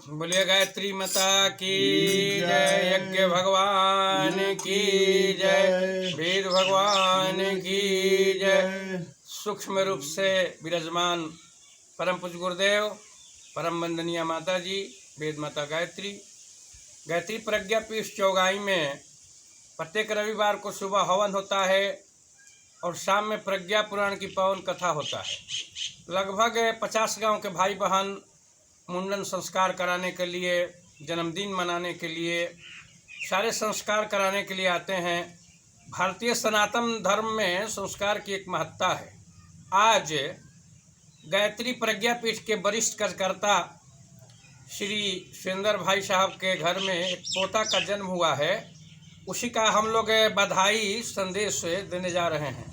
बोलिए गायत्री माता की जय, यज्ञ भगवान की जय, वेद भगवान की जय। सूक्ष्म रूप से विराजमान परम पूज्य गुरुदेव, परम वंदनीय माता जी, वेद माता गायत्री। गायत्री प्रज्ञा पीठ चौगाई में प्रत्येक रविवार को सुबह हवन होता है और शाम में प्रज्ञा पुराण की पावन कथा होता है। लगभग 50 गांव के भाई बहन मुंडन संस्कार कराने के लिए, जन्मदिन मनाने के लिए, सारे संस्कार कराने के लिए आते हैं। भारतीय सनातन धर्म में संस्कार की एक महत्ता है। आज गायत्री प्रज्ञा पीठ के वरिष्ठ कार्यकर्ता श्री सुरेंद्र भाई साहब के घर में एक पोता का जन्म हुआ है। उसी का हम लोग बधाई संदेश देने जा रहे हैं।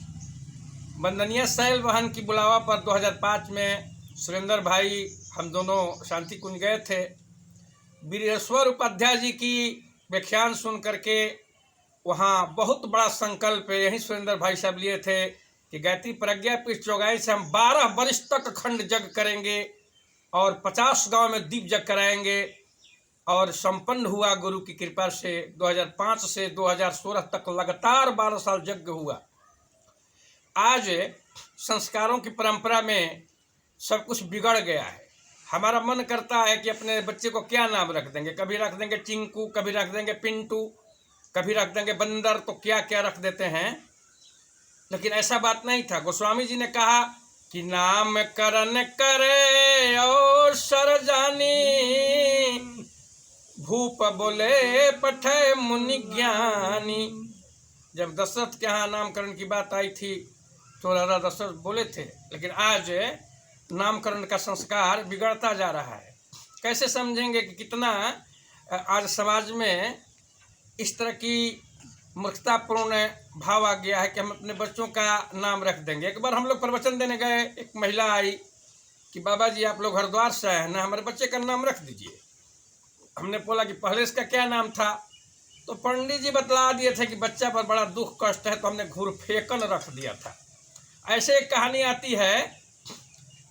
वंदनीय शैल बहन की बुलावा पर 2005 में सुरेंद्र भाई हम दोनों शांति कुंज गए थे। वीरेश्वर उपाध्याय जी की व्याख्यान सुन करके वहाँ बहुत बड़ा संकल्प यही सुरेंद्र भाई साहब लिए थे कि गायत्री प्रज्ञा पीठ चौगाई से हम 12 वर्ष तक अखंड यज्ञ करेंगे और 50 गांव में दीप यज्ञ कराएंगे। और संपन्न हुआ गुरु की कृपा से। 2005 से 2016 तक लगातार 12 साल यज्ञ हुआ। आज संस्कारों की परंपरा में सब कुछ बिगड़ गया है। हमारा मन करता है कि अपने बच्चे को क्या नाम रख देंगे। कभी रख देंगे चिंकू, कभी रख देंगे पिंटू, कभी रख देंगे बंदर, तो क्या क्या रख देते हैं। लेकिन ऐसा बात नहीं था। गोस्वामी जी ने कहा कि नाम करण करे और सर जानी, भूप बोले पठे मुनि ज्ञानी। जब दशरथ के यहाँ नामकरण की बात आई थी तो राजा दशरथ बोले थे। लेकिन आज नामकरण का संस्कार बिगड़ता जा रहा है। कैसे समझेंगे कि कितना आज समाज में इस तरह की मूर्खतापूर्ण भाव आ गया है कि हम अपने बच्चों का नाम रख देंगे। एक बार हम लोग प्रवचन देने गए, एक महिला आई कि बाबा जी आप लोग हरिद्वार से आए हैं ना, हमारे बच्चे का नाम रख दीजिए। हमने बोला कि पहले इसका क्या नाम था, तो पंडित जी बतला दिए थे कि बच्चा पर बड़ा दुख कष्ट है, तो हमने घुरफेकन रख दिया था। ऐसे एक कहानी आती है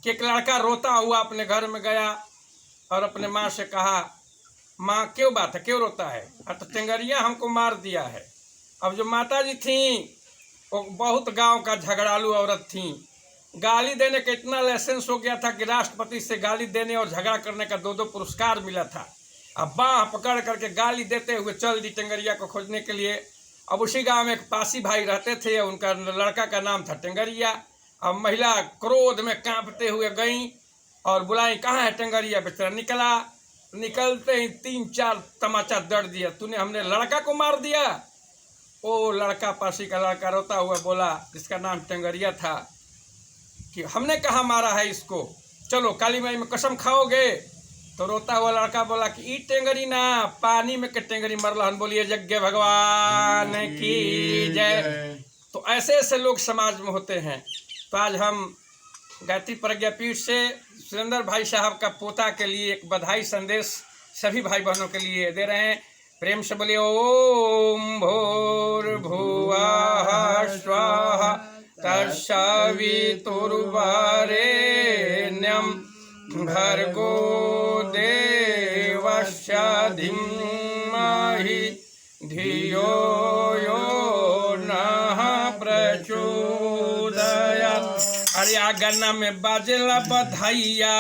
कि एक लड़का रोता हुआ अपने घर में गया और अपने माँ से कहा, माँ क्यों बात है, क्यों रोता है। तो टेंगरिया हमको मार दिया है। अब जो माता जी थी वो बहुत गांव का झगड़ालू औरत थी। गाली देने का इतना लाइसेंस हो गया था कि राष्ट्रपति से गाली देने और झगड़ा करने का 2-2 पुरस्कार मिला था। अब बाह पकड़ करके गाली देते हुए चल दी टेंगरिया को खोजने के लिए। अब उसी गांव में एक पासी भाई रहते थे, उनका लड़का का नाम था टेंगरिया। अब महिला क्रोध में कांपते हुए गई और बुलाई, कहाँ है टेंगरिया। बेचारा निकला, निकलते ही 3-4 तमाचा दड़ दिया, तूने हमने लड़का को मार दिया। ओ लड़का, पासी का लड़का रोता हुआ बोला, जिसका नाम टेंगरिया था, कि हमने कहाँ मारा है इसको, चलो काली माई में कसम खाओगे। तो रोता हुआ लड़का बोला कि ई टेंगरी ना, पानी में के टेंगरी मरलहन। बोलिए यज्ञ भगवान की जय। तो ऐसे ऐसे लोग समाज में होते हैं। तो आज हम गायत्री प्रज्ञा पीठ से सुरेंद्र भाई साहब का पोता के लिए एक बधाई संदेश सभी भाई बहनों के लिए दे रहे हैं। प्रेम से बोलिए ओम भूर्भुवः स्वः तत्सवितुर्वरेण्यं भर्गो देवस्य धीमहि धियो यो नः प्रचोदयात्। अरे आगना में बाजेला बधाइया,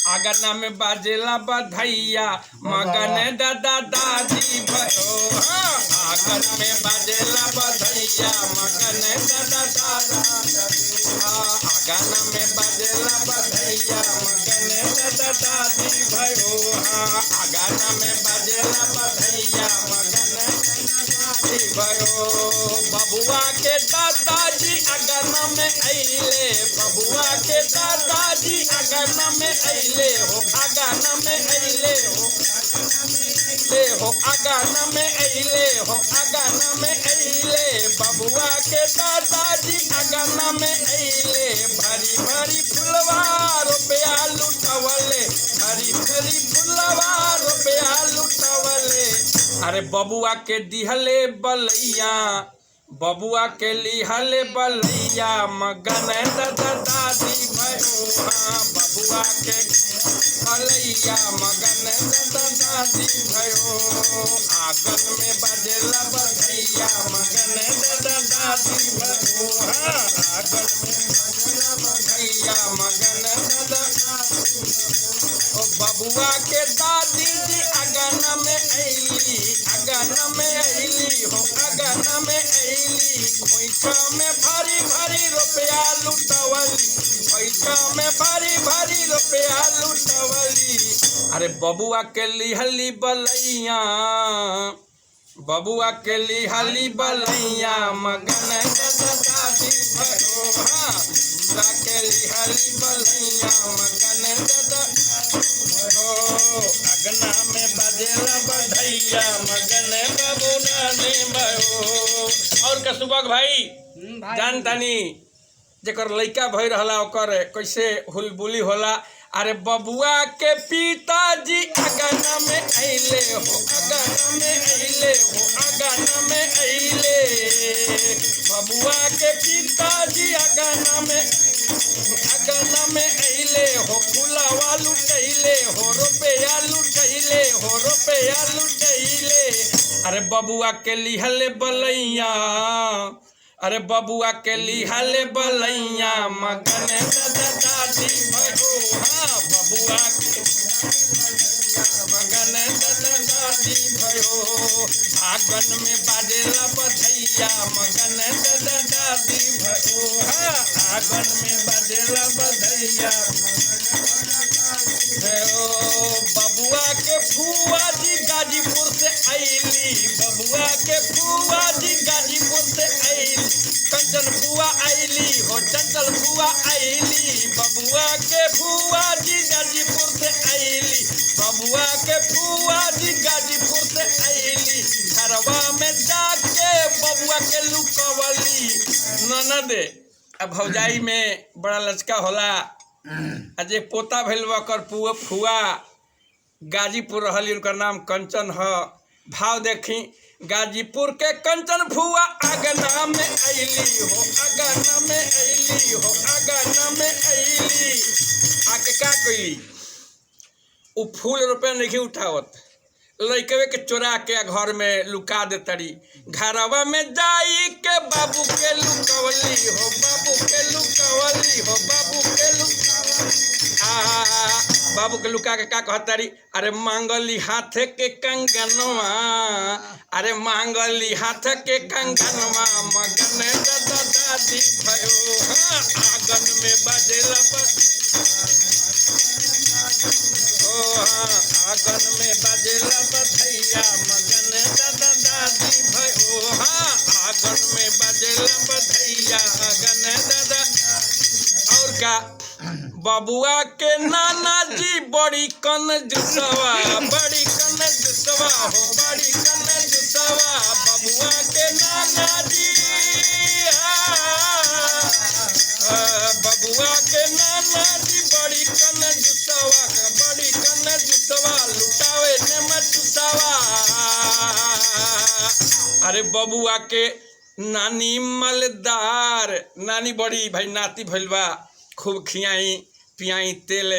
आगना में बाजेला बधाइया, मगन दादा दादी भयो। आगन में बाजेला बधाइया, मगन दादा दादी। आगन में बाजेला बधाइया, मगन दादा दादी भयो। आगन में बाजेला बधाइया, मगन दादी भयो। बबुआ के दादाजी अगन में अइले, बबुआ के दादाजी अगन में अइले हो, अगन में अइले हो, अगन में अइले हो, अगन में अइले। बबुआ के दादाजी अगन में अइले, भरी भरी फुलवा रुपया लुटवले, भरी भरी फुलवा रुपया लुटवले। अरे बबुआ के दिहले बलैया, बबुआ के लिहले बलैया, मगन दादा दादी भयो। बबुआ के बलैया मगन दादी भयो आंगन में बजेला बधैया मगन दादी भयो आंगन में बजेला बधैया मगन ओ बबुआ के दादी जी अगन में ऐली हो अगन में ऐली पैसा में भारी भारी रुपया लुटवली पैसा में भारी भारी रुपया लुटवली अरे बबुआ के लिहली बलैया बबुआ के लिहली बलैया मगन दादी भयो बबुआ के लिहली बलैया मगन अगना में बजेला बधैया मगन बबुना ने भयो और का सुबह भाई जान तानी जेकर लइका भई रहला ओकर कैसे हुलबुली होला अरे बबुआ के पिताजी अगन में अइले हो अगन में अइले हो अगन में अइले बबुआ के पिताजी अगन में अइले हो फुलावा लुटैले हो रुपया लुटैले अरे बबुआ के लिहले बलैया अरे बबुआ के लिहले बलैया मगन दादी भयो बबुआ के मगन दादी भयो आंगन में बाजेला बधैया मगन दादी भयो आंगन में बाजेला बधैया बबुआ के फुआ जी गाजीपुर से अइली बबुआ के फुआ जी गाजीपुर से अइली कंचन फुआ अइली हो चंचल फुआ अइली बबुआ के फुआ जी गाजीपुर से अइली बबुआ के फुआ जी गाजीपुर से अइली घरवा में जाके बबुआ के लुकवली ननद अब भौजाई में बड़ा लचका होला अजय पोता भइल कर फुआ गाजीपुर रहली उनकर नाम कंचन ह भाव देखी गाजीपुर के कंचन फुआ अगना में अइली हो अगना में अइली हो अगना में अइली आके का कइली उ फूल रुपया नहीं उठावत लइकवे के चोरा के घर में लुका दे तड़ी घरवा में जाई के बाबू के लुकवली हो बाबू के लुकवली हो बाबू के बाबू के लुका के का कहतारी अरे मांगली हाथ के कंगनवा अरे मांगली हाथ के कंगनवा मगन दादी भयो आंगन में बजेला आंगन में बजेला बधैया मगन दादी भयो आंगन में बजेला बधैया मगन दादा और का बबुआ के नाना जी बड़ी कन जुसवा हो बड़ी कन जुसवा बबुआ के नाना जी बबुआ के नाना जी बड़ी कन जुसवा लुटावे ने मचुसवा अरे बबुआ के नानी मलदार नानी बड़ी भाई नाती भइलबा खूब खियाई पियाई तेल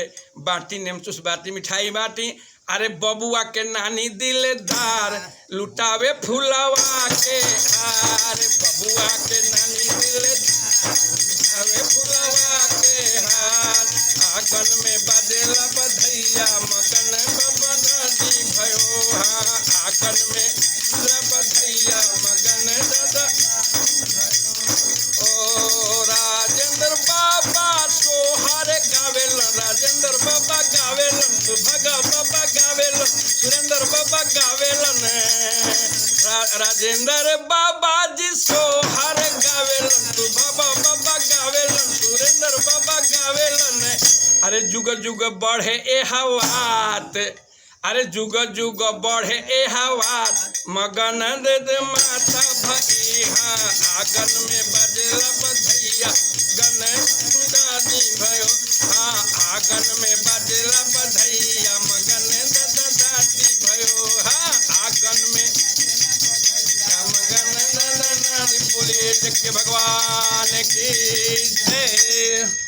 बाटी नेमचूस बाटी मिठाई बाटी अरे बबुआ के नानी दिलदार लुटावे फुलवा के हार बबुआ के नानी दिलदार फुलवा के हार आंगन में बजेला बधैया मगन दादी भयो आंगन में बधैया मगन दादा ओ राजेंद्र बाबा सोहर गावेलन राजेंद्र बाबा गावेलन सुभगा बाबा गावेलन सुरेंद्र बाबा गावेलन राजेंद्र बाबा जी सोहर गावेलन सुभगा बाबा गावेलन सुरेंद्र बाबा गावेलन अरे जुग जुग बढ़े ए हवात अरे जुग जुग बढ़े ए हवात मगन दे माता भैया आंगन में बजेला बधैया गन दादी भयो आंगन में बजेला बधैया मगन दादी भयो आंगन में मगन दादी बोलिए भगवान की जय।